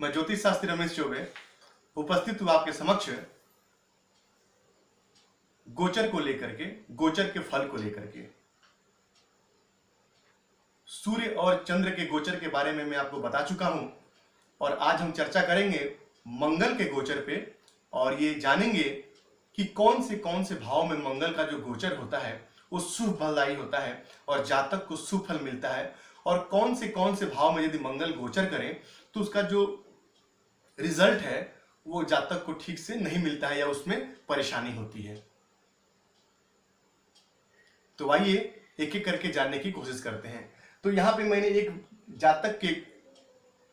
मैं ज्योतिष शास्त्री रमेश चौबे उपस्थित हूँ आपके समक्ष गोचर को लेकर के, गोचर के फल को लेकर के। सूर्य और चंद्र के गोचर के बारे में मैं आपको बता चुका हूं और आज हम चर्चा करेंगे मंगल के गोचर पे और ये जानेंगे कि कौन से भाव में मंगल का जो गोचर होता है वो शुभ फलदायी होता है और जातक को शुभ फल मिलता है, और कौन से भाव में यदि मंगल गोचर करें तो उसका जो रिजल्ट है वो जातक को ठीक से नहीं मिलता है या उसमें परेशानी होती है। तो आइए एक एक करके जानने की कोशिश करते हैं। तो यहाँ पे मैंने एक जातक के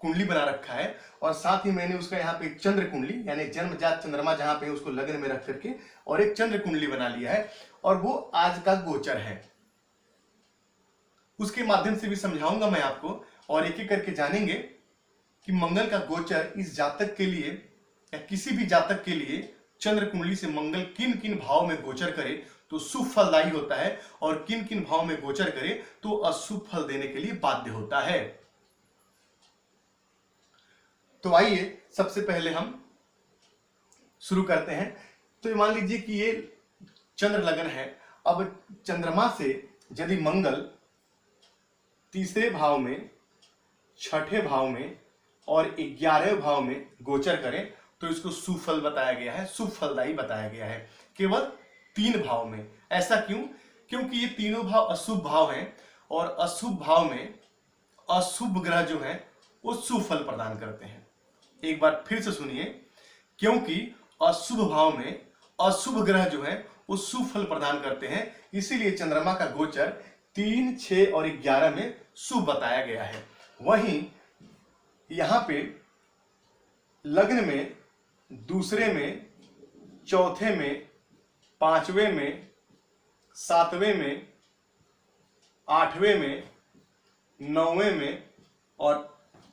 कुंडली बना रखा है और साथ ही मैंने उसका यहाँ पे एक चंद्र कुंडली यानी जन्मजात चंद्रमा जहाँ पे उसको लग्न में रख करके और एक चंद्र कुंडली बना लिया है और वो आज का गोचर है। उसके माध्यम से भी समझाऊंगा मैं आपको और एक एक करके जानेंगे कि मंगल का गोचर इस जातक के लिए या किसी भी जातक के लिए चंद्र कुंडली से मंगल किन किन भाव में गोचर करे तो शुभ फलदायी होता है और किन किन भाव में गोचर करे तो अशुभ फल देने के लिए बाध्य होता है। तो आइए सबसे पहले हम शुरू करते हैं। तो मान लीजिए कि ये चंद्र लगन है। अब चंद्रमा से यदि मंगल तीसरे भाव में, छठे भाव में और 11वें भाव में गोचर करें तो इसको शुभ फल बताया गया है, शुभ फलदायी बताया गया है केवल 3 भाव में। ऐसा क्यों? क्योंकि ये तीनों भाव अशुभ भाव हैं और अशुभ भाव में अशुभ ग्रह जो है वो शुभ फल प्रदान करते हैं। एक बार फिर से सुनिए, क्योंकि अशुभ भाव में अशुभ ग्रह जो है वो शुभ फल प्रदान करते हैं, इसीलिए चंद्रमा का गोचर 3, 6 और 11 में शुभ बताया गया है। वहीं यहां पे लग्न में, दूसरे में, चौथे में, 5वें में, 7वें में, 8वें में, 9वें में और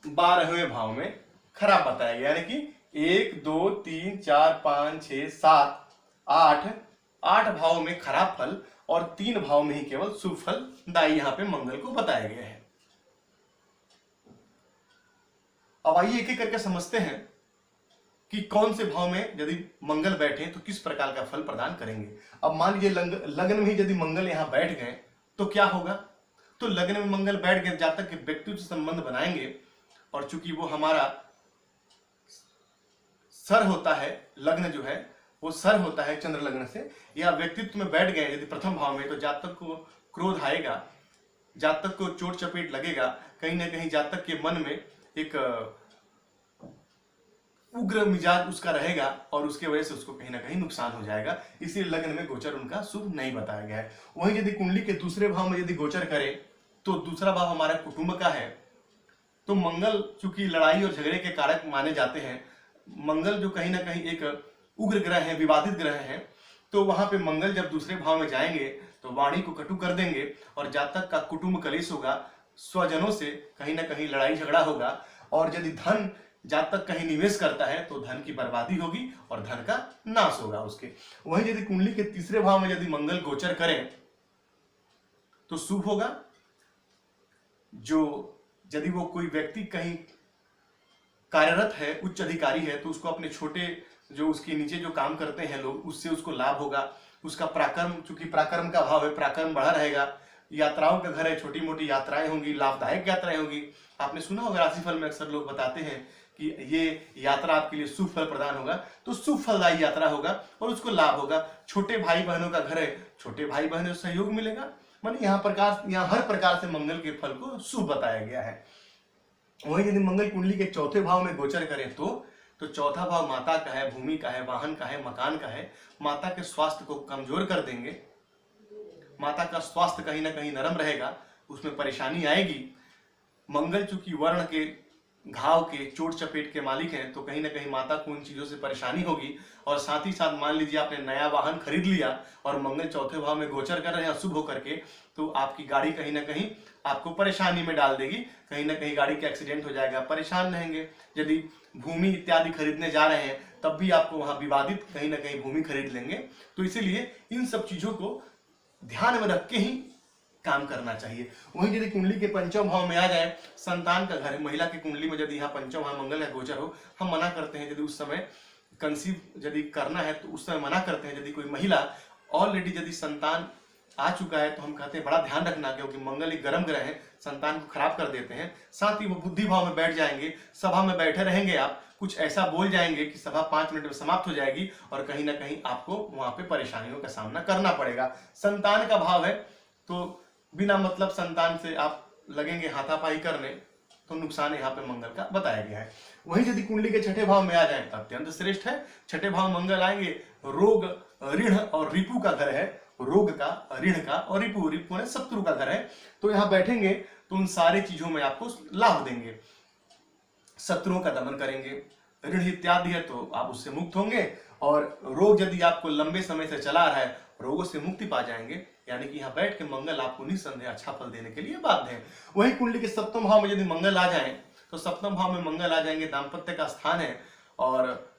12वें भाव में खराब बताया गया, यानी कि 1, 2, 3, 4, 5, 6, 7, 8 भाव में खराब फल और 3 भाव में ही केवल शुभ फल दायी यहां पे मंगल को बताया गया है। अब आइए एक एक करके समझते हैं कि कौन से भाव में यदि मंगल बैठे तो किस प्रकार का फल प्रदान करेंगे। अब मान लीजिए लग्न में ही यदि मंगल यहां बैठ गए तो क्या होगा? तो लग्न में मंगल बैठ गए, जातक के व्यक्तित्व से संबंध बनाएंगे और चूंकि वो हमारा सर होता है, लग्न जो है वो सर होता है चंद्र लग्न से, या व्यक्तित्व में बैठ गए यदि प्रथम भाव में तो जातक को क्रोध आएगा, जातक को चोट चपेट लगेगा, कहीं ना कहीं जातक के मन में एक उग्र मिजाज उसका रहेगा और उसके वजह से उसको कहीं ना कहीं नुकसान हो जाएगा। इसलिए लग्न में गोचर उनका शुभ नहीं बताया गया है। वहीं यदि कुंडली के दूसरे भाव में यदि गोचर करे तो दूसरा भाव हमारा कुटुंब का है, तो मंगल चूंकि लड़ाई और झगड़े के कारक माने जाते हैं, मंगल जो कहीं ना कहीं एक उग्र ग्रह है, विवादित ग्रह है, तो वहां पे मंगल जब दूसरे भाव में जाएंगे तो वाणी को कटु कर देंगे और जातक का कुटुंब कलेश होगा, स्वजनों से कहीं ना कहीं लड़ाई झगड़ा होगा और यदि धन जातक कहीं निवेश करता है तो धन की बर्बादी होगी और धन का नाश होगा उसके। वहीं यदि कुंडली के तीसरे भाव में यदि मंगल गोचर करें तो शुभ होगा। जो यदि वो कोई व्यक्ति कहीं कार्यरत है, उच्च अधिकारी है, तो उसको अपने छोटे जो उसके नीचे जो काम करते हैं लोग, उससे उसको लाभ होगा। उसका पराक्रम, चूंकि पराक्रम का भाव है, पराक्रम बढ़ा रहेगा। यात्राओं का घर है, छोटी मोटी यात्राएं होंगी, लाभदायक यात्राएं होंगी। आपने सुना होगा राशिफल में अक्सर लोग बताते हैं कि ये यात्रा आपके लिए शुभ फल प्रदान होगा, तो शुभ फलदायी यात्रा होगा और उसको लाभ होगा। छोटे भाई बहनों का घर है, छोटे भाई बहनों से सहयोग मिलेगा। माने यहाँ हर प्रकार से मंगल के फल को शुभ बताया गया है। वहीं यदि मंगल कुंडली के चौथे भाव में गोचर करें तो चौथा भाव माता का है, भूमि का है, वाहन का है, मकान का है। माता के स्वास्थ्य को कमजोर कर देंगे। माता का स्वास्थ्य कहीं ना कहीं नरम रहेगा, उसमें परेशानी आएगी। मंगल चूंकि वर्ण के, घाव के, चोट चपेट के मालिक हैं, तो कहीं ना कहीं माता को उन चीजों से परेशानी होगी। और साथ ही साथ मान लीजिए आपने नया वाहन खरीद लिया और मंगल चौथे भाव में गोचर कर रहे हैं अशुभ होकर के, तो आपकी गाड़ी कहीं ना कहीं आपको परेशानी में डाल देगी। कहीं ना कहीं गाड़ी का एक्सीडेंट हो जाएगा, परेशान रहेंगे। यदि भूमि इत्यादि खरीदने जा रहे हैं तब भी आपको वहां विवादित कहीं ना कहीं भूमि खरीद लेंगे। तो इसीलिए इन सब चीजों को ध्यान में रख के ही काम करना चाहिए। वहीं यदि कुंडली के पंचम भाव में आ जाए, संतान का घर है, महिला की कुंडली में यदि यहाँ पंचम भाव मंगल का गोचर हो, हम मना करते हैं यदि उस समय कंसीव यदि करना है तो उस समय मना करते हैं। यदि कोई महिला ऑलरेडी यदि संतान आ चुका है तो हम कहते हैं बड़ा ध्यान रखना, क्योंकि मंगल एक गर्म ग्रह है, संतान को खराब कर देते हैं। साथ ही वो बुद्धि भाव में बैठ जाएंगे, सभा में बैठे रहेंगे, आप कुछ ऐसा बोल जाएंगे कि सभा 5 मिनट में समाप्त हो जाएगी और कहीं ना कहीं आपको वहां पे परेशानियों का सामना करना पड़ेगा। संतान का भाव है तो बिना मतलब संतान से आप लगेंगे हाथापाई करने, तो नुकसान यहाँ पे मंगल का बताया गया है। वहीं यदि कुंडली के छठे भाव में आ जाए तो अत्यंत श्रेष्ठ है। छठे भाव मंगल आएंगे, रोग ऋण और रिपु का घर है, रोग का, ऋण का और रिपु, रिपु ने शत्रु का घर है। तो यहाँ बैठेंगे तो उन सारी चीजों में आपको लाभ देंगे, शत्रुओं का दमन करेंगे, ऋण इत्यादि है तो आप उससे मुक्त होंगे, और रोग यदि आपको लंबे समय से चला रहा है, रोगों से मुक्ति पा जाएंगे। यानी कि यहाँ बैठ के मंगल आपको निस्संदेह अच्छा फल देने के लिए बाध्य है। वही कुंडली के सप्तम भाव में यदि मंगल आ जाए तो सप्तम भाव में मंगल आ जाएंगे, दाम्पत्य का स्थान है और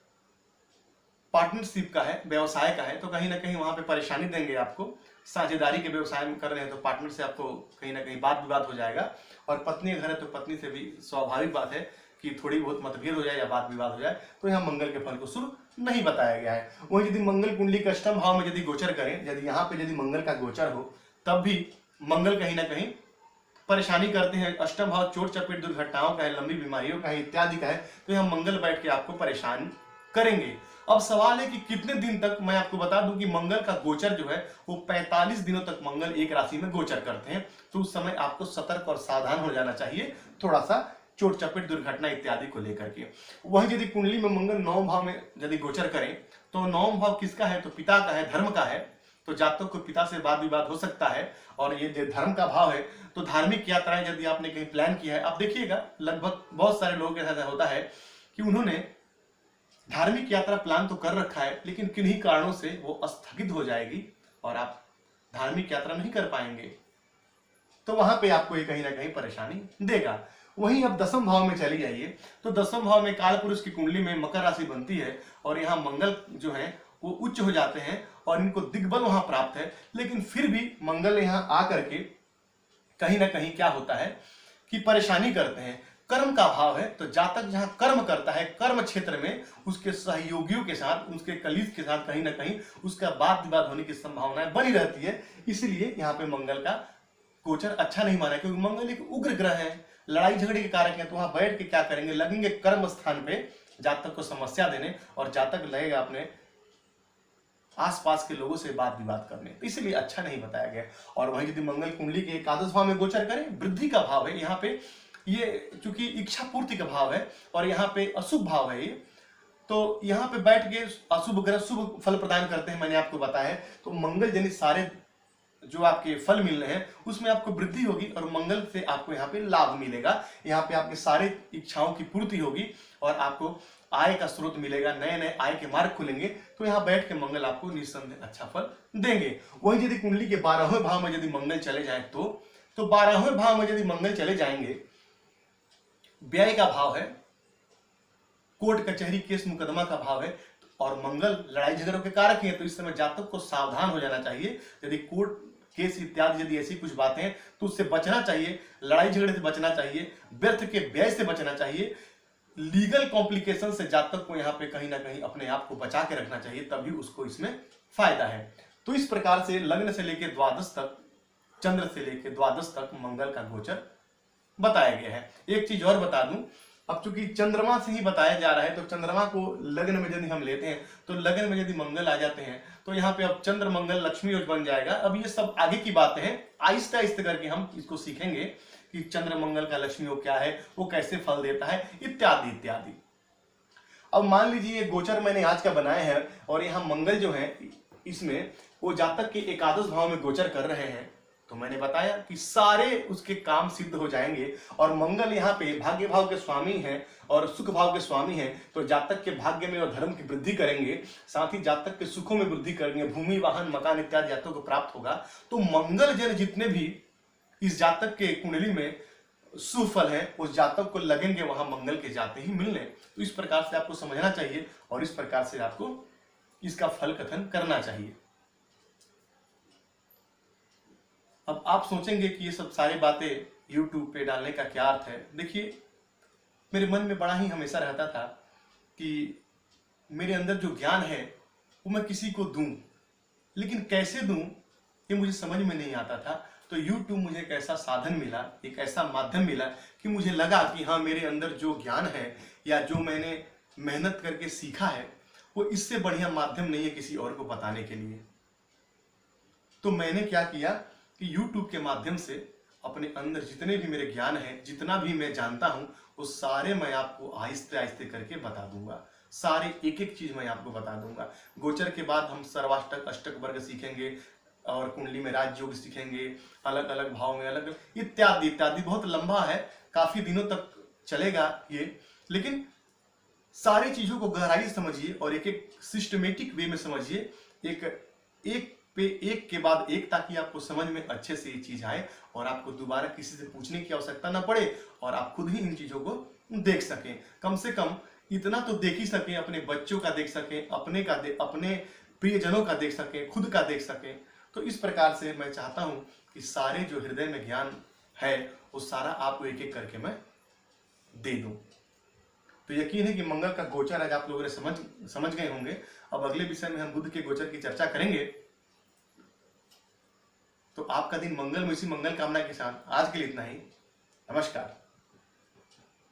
पार्टनरशिप का है, व्यवसाय का है, तो कहीं ना कहीं वहां पे परेशानी देंगे आपको। साझेदारी के व्यवसाय में कर रहे हैं तो पार्टनर से आपको कहीं ना कहीं वाद विवाद हो जाएगा, और पत्नी घर है तो पत्नी से भी स्वाभाविक बात है कि थोड़ी बहुत मतभेद हो जाए या वाद विवाद हो जाए। तो यहाँ मंगल के फल को शुभ नहीं बताया गया है। वही यदि मंगल कुंडली के अष्टम भाव में यदि गोचर करें, यदि यहाँ पे यदि मंगल का गोचर हो, तब भी मंगल कहीं ना कहीं परेशानी करते हैं। अष्टम भाव चोट चपेट दुर्घटनाओं का है, लंबी बीमारियों का है, इत्यादि का है, तो यहाँ मंगल बैठ के आपको परेशान करेंगे। अब सवाल है कि कितने दिन तक। मैं आपको बता दूं कि मंगल का गोचर जो है वो 45 दिनों तक मंगल एक राशि में गोचर करते हैं, तो उस समय आपको सतर्क और सावधान हो जाना चाहिए, थोड़ा सा चोट चपेट दुर्घटना इत्यादि को लेकर के। वही यदि कुंडली में मंगल 9 भाव में यदि गोचर करें तो 9 भाव किसका है, तो पिता का है, धर्म का है, तो जातक को पिता से वाद विवाद हो सकता है। और ये जो धर्म का भाव है तो धार्मिक यात्राएं यदि आपने कहीं प्लान किया है, आप देखिएगा लगभग बहुत सारे लोगों के साथ होता है कि उन्होंने धार्मिक यात्रा प्लान तो कर रखा है, लेकिन किन्हीं कारणों से वो स्थगित हो जाएगी और आप धार्मिक यात्रा नहीं कर पाएंगे, तो वहां पे आपको ये कहीं ना कहीं परेशानी देगा। वहीं अब दसम भाव में चली जाइए तो दसम भाव में काल पुरुष की कुंडली में मकर राशि बनती है, और यहाँ मंगल जो है वो उच्च हो जाते हैं और इनको दिग्बल वहां प्राप्त है। लेकिन फिर भी मंगल यहाँ आकर के कहीं ना कहीं क्या होता है कि परेशानी करते हैं। कर्म का भाव है तो जातक जहां कर्म करता है, कर्म क्षेत्र में उसके सहयोगियों के साथ, उसके कलीग के साथ कहीं ना कहीं उसका वाद विवाद होने की संभावनाएं बनी रहती है। इसलिए यहाँ पे मंगल का गोचर अच्छा नहीं माना, क्योंकि मंगल एक उग्र ग्रह है, लड़ाई झगड़े के कारक है। तो वहां बैठ के क्या करेंगे, लगेंगे कर्म स्थान पे जातक को समस्या देने, और जातक लगेगा अपने आसपास के लोगों से बात विवाद करने, तो इसलिए अच्छा नहीं बताया गया। और वहीं यदि मंगल कुंडली के एकादश भाव में गोचर करें, वृद्धि का भाव है, यहाँ पे ये चूंकि इच्छा पूर्ति का भाव है और यहाँ पे अशुभ भाव है ये, तो यहाँ पे बैठ के अशुभ ग्रह शुभ फल प्रदान करते हैं, मैंने आपको बताया है। तो मंगल जनित सारे जो आपके फल मिल रहे हैं उसमें आपको वृद्धि होगी और मंगल से आपको यहाँ पे लाभ मिलेगा। यहाँ पे आपके सारे इच्छाओं की पूर्ति होगी और आपको आय का स्रोत मिलेगा, नए नए आय के मार्ग खुलेंगे। तो यहाँ बैठ के मंगल आपको निस्संदेह अच्छा फल देंगे। वही यदि कुंडली के 12वें भाव में यदि मंगल चले जाए तो 12वें भाव में यदि मंगल चले जाएंगे, व्यय का भाव है, कोर्ट कचहरी केस मुकदमा का भाव है, और मंगल लड़ाई झगड़ों के कारक हैं। तो इस समय जातक को सावधान हो जाना चाहिए। यदि कोर्ट केस इत्यादि यदि ऐसी कुछ बातें हैं तो उससे बचना चाहिए, लड़ाई झगड़े से बचना चाहिए, व्यर्थ के व्यय से बचना चाहिए, लीगल कॉम्प्लिकेशन से जातक को यहाँ पे कहीं ना कहीं अपने आप को बचा के रखना चाहिए, तभी उसको इसमें फायदा है। तो इस प्रकार से लग्न से लेकर द्वादश तक, चंद्र से लेकर द्वादश तक मंगल का गोचर बताया गया है। एक चीज और बता दूं, अब चूंकि चंद्रमा से ही बताया जा रहा है तो चंद्रमा को लग्न में यदि हम लेते हैं तो लग्न में यदि मंगल आ जाते हैं तो यहाँ पे अब चंद्र मंगल लक्ष्मी योग बन जाएगा। अब ये सब आगे की बातें हैं, आहिस्ता आहिस्ता करके हम इसको सीखेंगे कि चंद्र मंगल का लक्ष्मी योग क्या है, वो कैसे फल देता है, इत्यादि इत्यादि। अब मान लीजिए गोचर मैंने आज का बनाया है और यहाँ मंगल जो है इसमें वो जातक के एकादश भाव में गोचर कर रहे हैं, तो मैंने बताया कि सारे उसके काम सिद्ध हो जाएंगे। और मंगल यहाँ पे भाग्य भाव के स्वामी हैं और सुख भाव के स्वामी हैं, तो जातक के भाग्य में और धर्म की वृद्धि करेंगे, साथ ही जातक के सुखों में वृद्धि करेंगे, भूमि वाहन मकान इत्यादि जातकों को प्राप्त होगा। तो मंगल जन जितने भी इस जातक के कुंडली में सुफल है उस जातक को लगेंगे वहां मंगल के जाते ही मिलने। तो इस प्रकार से आपको समझना चाहिए और इस प्रकार से आपको इसका फल कथन करना चाहिए। अब आप सोचेंगे कि ये सब सारी बातें YouTube पे डालने का क्या अर्थ है। देखिए, मेरे मन में बड़ा ही हमेशा रहता था कि मेरे अंदर जो ज्ञान है वो मैं किसी को दूं, लेकिन कैसे दूं ये मुझे समझ में नहीं आता था। तो YouTube मुझे एक ऐसा साधन मिला, एक ऐसा माध्यम मिला कि मुझे लगा कि हाँ, मेरे अंदर जो ज्ञान है या जो मैंने मेहनत करके सीखा है वो इससे बढ़िया माध्यम नहीं है किसी और को बताने के लिए। तो मैंने क्या किया कि YouTube के माध्यम से अपने अंदर जितने भी मेरे ज्ञान है, जितना भी मैं जानता हूं, वो सारे मैं आपको आहिस्ते आहिस्ते करके बता दूंगा। सारे एक एक चीज मैं आपको बता दूंगा। गोचर के बाद हम सर्वाष्टक अष्टक वर्ग सीखेंगे और कुंडली में राजयोग सीखेंगे, अलग अलग भाव में अलग इत्यादि इत्यादि। बहुत लंबा है, काफी दिनों तक चलेगा ये, लेकिन सारी चीजों को गहराई से समझिए और एक एक सिस्टमेटिक वे में समझिए, एक पे एक के बाद एक, ताकि आपको समझ में अच्छे से ये चीज आए और आपको दोबारा किसी से पूछने की आवश्यकता ना पड़े और आप खुद ही इन चीजों को देख सकें। कम से कम इतना तो देख ही सकें, अपने बच्चों का देख सकें, अपने प्रियजनों का देख सकें, खुद का देख सकें। तो इस प्रकार से मैं चाहता हूं कि सारे जो हृदय में ज्ञान है वो सारा आपको एक एक करके मैं दे दूं। तो यकीन है कि मंगल का गोचर आज आप लोगों ने समझ गए होंगे। अब अगले विषय में हम बुध के गोचर की चर्चा करेंगे। तो आपका दिन मंगल में, इसी मंगल कामना के साथ आज के लिए इतना ही। नमस्कार।